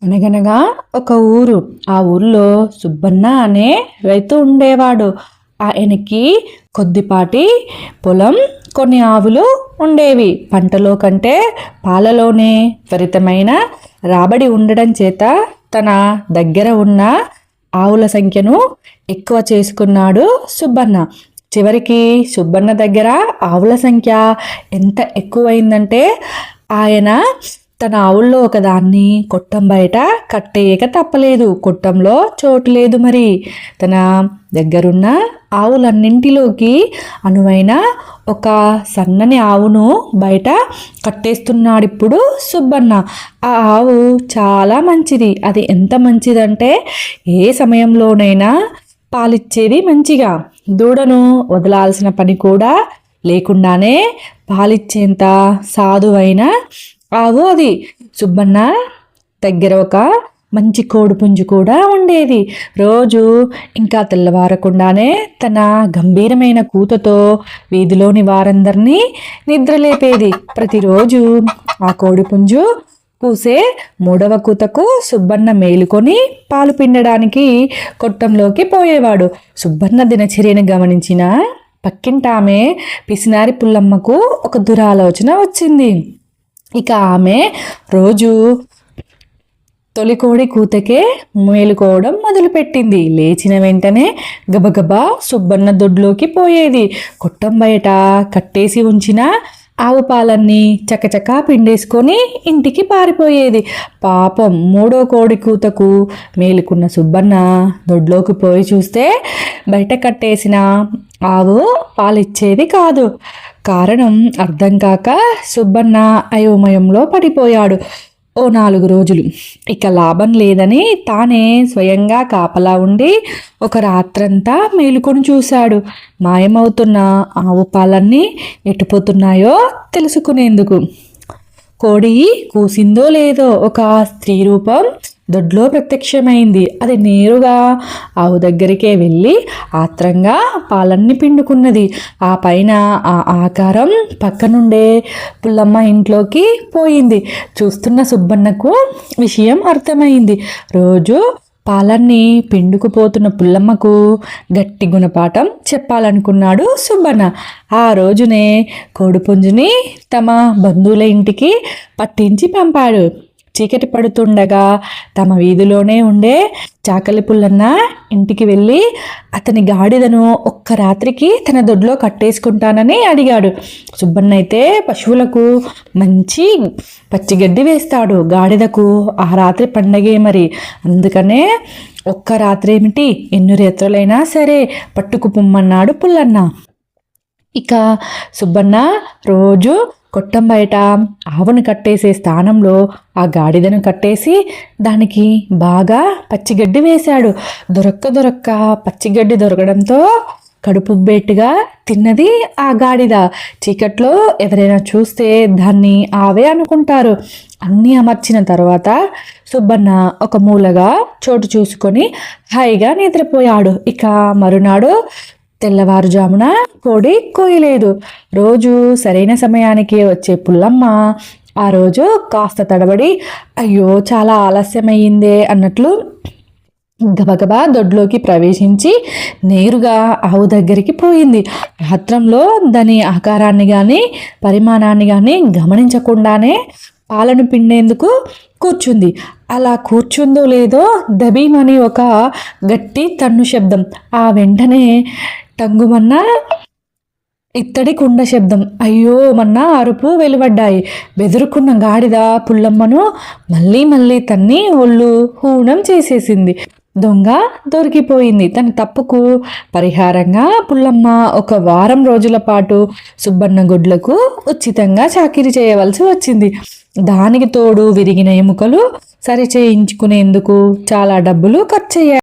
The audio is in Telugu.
అనగనగా ఒక ఊరు. ఆ ఊర్లో సుబ్బన్న అనే రైతు ఉండేవాడు. ఆయనకి కొద్దిపాటి పొలం, కొన్ని ఆవులు ఉండేవి. పంటలో కంటే పాలలోనే త్వరితమైన రాబడి ఉండడం చేత తన దగ్గర ఉన్న ఆవుల సంఖ్యను ఎక్కువ చేసుకున్నాడు సుబ్బన్న. చివరికి సుబ్బన్న దగ్గర ఆవుల సంఖ్య ఎంత ఎక్కువైందంటే ఆయన తన ఆవుల్లో ఒకదాన్ని కొట్టం బయట కట్టేయక తప్పలేదు. కొట్టంలో చోటు లేదు. మరి తన దగ్గరున్న ఆవులన్నింటిలోకి అనువైన ఒక సన్నని ఆవును బయట కట్టేస్తున్నాడు ఇప్పుడు సుబ్బన్న. ఆ ఆవు చాలా మంచిది. అది ఎంత మంచిదంటే ఏ సమయంలోనైనా పాలిచ్చేది మంచిగా. దూడను వదలాల్సిన పని కూడా లేకుండానే పాలిచ్చేంత సాధువైన ఆవు అది. సుబ్బన్న దగ్గర ఒక మంచి కోడిపుంజు కూడా ఉండేది. రోజు ఇంకా తెల్లవారకుండానే తన గంభీరమైన కూతతో వీధిలోని వారందరినీ నిద్రలేపేది. ప్రతిరోజు ఆ కోడిపుంజు కూసే 3వ కూతకు సుబ్బన్న మేలుకొని పాలు పిండడానికి కొట్టంలోకి పోయేవాడు. సుబ్బన్న దినచర్యను గమనించిన పక్కింటామె పిసినారి పుల్లమ్మకు ఒక దురాలోచన వచ్చింది. ఇక ఆమె రోజు తొలికోడి కూతకే మేలుకోవడం మొదలుపెట్టింది. లేచిన వెంటనే గబగబా సుబ్బన్న దొడ్లోకి పోయేది. కొట్టం బయట కట్టేసి ఉంచిన ఆవు పాలన్నీ చకచకా పిండేసుకొని ఇంటికి పారిపోయేది. పాపం 3వ కోడి కూతకు మేలుకున్న సుబ్బన్న దొడ్లోకి పోయి చూస్తే బయట కట్టేసిన ఆవు పాలిచ్చేది కాదు. కారణం అర్థం కాక సుబ్బన్న అయోమయంలో పడిపోయాడు. ఓ 4 రోజులు ఇక లాభం లేదని తానే స్వయంగా కాపలా ఉండి ఒక రాత్రంతా మేలుకొని చూశాడు. మాయమవుతున్న ఆవు పాలన్నీ ఎటుపోతున్నాయో తెలుసుకునేందుకు. కోడి కూసిందో లేదో ఒక స్త్రీ రూపం దొడ్లో ప్రత్యక్షమైంది. అది నేరుగా ఆవు దగ్గరికే వెళ్ళి ఆత్రంగా పాలన్నీ పిండుకున్నది. ఆ పైన ఆ ఆకారం పక్కనుండే పుల్లమ్మ ఇంట్లోకి పోయింది. చూస్తున్న సుబ్బన్నకు విషయం అర్థమైంది. రోజు పాలన్నీ పిండుకుపోతున్న పుల్లమ్మకు గట్టి గుణపాఠం చెప్పాలనుకున్నాడు సుబ్బన్న. ఆ రోజునే కోడిపుంజుని తమ బంధువుల ఇంటికి పట్టించి పంపాడు. చీకటి పడుతుండగా తమ వీధిలోనే ఉండే చాకలి పుల్లన్న ఇంటికి వెళ్ళి అతని గాడిదను ఒక్క రాత్రికి తన దొడ్లో కట్టేసుకుంటానని అడిగాడు. సుబ్బన్న అయితే పశువులకు మంచి పచ్చిగడ్డి వేస్తాడు. గాడిదకు ఆ రాత్రి పండగే మరి. అందుకనే ఒక్క రాత్రి ఏమిటి, ఎన్ని రేత్రులైనా సరే పట్టుకు పొమ్మన్నాడు పుల్లన్న. ఇక సుబ్బన్న రోజు కొట్టం బయట ఆవును కట్టేసే స్థానంలో ఆ గాడిదను కట్టేసి దానికి బాగా పచ్చిగడ్డి వేశాడు. దొరక్క పచ్చిగడ్డి దొరకడంతో కడుపుబ్బెట్టుగా తిన్నది ఆ గాడిద. చీకట్లో ఎవరైనా చూస్తే దాన్ని ఆవే అనుకుంటారు. అన్నీ అమర్చిన తర్వాత సుబ్బన్న ఒక మూలగా చోటు చూసుకొని హాయిగా నిద్రపోయాడు. ఇక మరునాడు తెల్లవారుజామున కోడి కోయలేదు. రోజు సరైన సమయానికి వచ్చే పుల్లమ్మ ఆ రోజు కాస్త తడబడి అయ్యో చాలా ఆలస్యమయ్యిందే అన్నట్లు గబగబా దొడ్లోకి ప్రవేశించి నేరుగా ఆవు దగ్గరికి పోయింది. రాత్రంలో దాని ఆకారాన్ని కానీ పరిమాణాన్ని కానీ గమనించకుండానే పాలను పిండేందుకు కూర్చుంది. అలా కూర్చుందో లేదో దబీమని ఒక గట్టి తన్ను శబ్దం. ఆ వెంటనే టంగుమన్న ఇత్తడి కుండ శబ్దం. అయ్యో మన్న అరుపు వెలువడ్డాయి. బెదురుకున్న గాడిద పుల్లమ్మను మళ్ళీ తన్ని ఒళ్ళు హూనం చేసేసింది. దొంగ దొరికిపోయింది. తన తప్పుకు పరిహారంగా పుల్లమ్మ ఒక వారం రోజుల పాటు సుబ్బన్న గుడ్లకు ఉచితంగా చాకిరీ చేయవలసి వచ్చింది. దానికి తోడు విరిగిన ఎముకలు సరిచేయించుకునేందుకు చాలా డబ్బులు ఖర్చయ్యాయి.